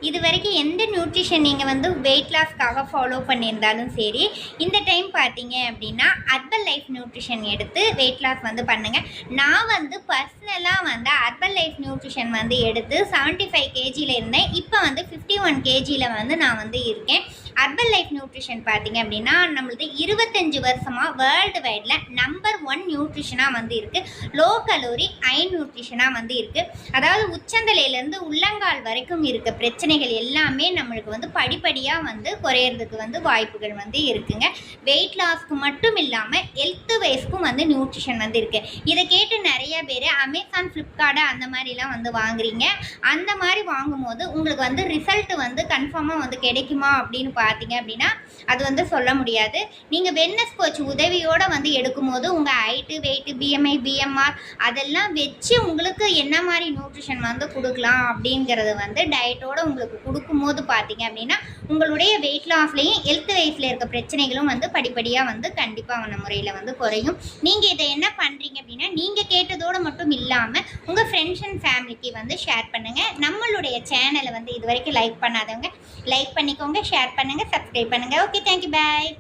இது வரைக்கும் எந்த நியூட்ரிஷன் நீங்கள் வந்து வெயிட் லாஸ்க்காக ஃபாலோ பண்ணியிருந்தாலும் சரி, இந்த டைம் பார்த்தீங்க அப்படின்னா ஹெர்பல் லைஃப் நியூட்ரிஷன் எடுத்து வெயிட் லாஸ் வந்து பண்ணுங்கள். நான் வந்து பர்சனலாக வந்து ஹெர்பல் லைஃப் நியூட்ரிஷன் வந்து எடுத்து 75 கேஜியில் இருந்தேன். இப்போ வந்து 51 கேஜியில் வந்து நான் வந்து இருக்கேன். ஹெர்பல் லைஃப் நியூட்ரிஷன் பார்த்தீங்க அப்படின்னா நம்மளது 25 வருஷமாக வேர்ல்டு வைடில் நம்பர் 1 நியூட்ரிஷனாக வந்து இருக்குது. லோ கலோரி ஹை நியூட்ரிஷனாக வந்து இருக்குது. அதாவது உச்சந்தலையிலேருந்து உள்ளங்கால் வரைக்கும் இருக்க பிரச்சனைகள் எல்லாமே நம்மளுக்கு வந்து படிப்படியாக வந்து குறையிறதுக்கு வந்து வாய்ப்புகள் வந்து இருக்குங்க. வெயிட் லாஸ்க்கு மட்டும் இல்லாமல் ஹெல்த் வைஸ்க்கும் வந்து நியூட்ரிஷன் வந்து இருக்குது. இதை கேட்டு நிறைய பேர் அமேசான், ஃப்ளிப்கார்ட்டு அந்த மாதிரிலாம் வந்து வாங்குறீங்க. அந்த மாதிரி வாங்கும்போது உங்களுக்கு வந்து ரிசல்ட் வந்து கன்ஃபார்மாக வந்து கிடைக்குமா அப்படின்னு பார்த்தீங்க அப்படின்னா அது வந்து சொல்ல முடியாது. நீங்கள் வெல்னஸ் கோச் உதவியோடு வந்து எடுக்கும்போது உங்கள் ஹைட்டு, வெயிட்டு, பிஎம்ஐ, பிஎம்ஆர் அதெல்லாம் வச்சு உங்களுக்கு என்ன மாதிரி நியூட்ரிஷன் வந்து கொடுக்கலாம் அப்படிங்கிறது வந்து டயட்டோடு உங்களுக்கு கொடுக்கும்போது பார்த்தீங்க அப்படின்னா உங்களுடைய வெயிட் லாஸ்லேயும் ஹெல்த் வைஸில் இருக்க பிரச்சனைகளும் வந்து படிப்படியாக வந்து கண்டிப்பான முறையில் வந்து குறையும். நீங்கள் இதை என்ன பண்ணுறீங்க அப்படின்னா நீங்கள் கேட்டதோடு மட்டும் இல்லாமல் உங்கள் ஃப்ரெண்ட்ஸ் அண்ட் ஃபேமிலிக்கு வந்து ஷேர் பண்ணுங்கள். நம்மளுடைய சேனலை வந்து இது வரைக்கும் லைக் பண்ணாதவங்க லைக் பண்ணிக்கோங்க, ஷேர் பண்ணுங்கள், சப்ஸ்கிரைப் பண்ணுங்கள். ஓகே, தேங்க்யூ, பாய்.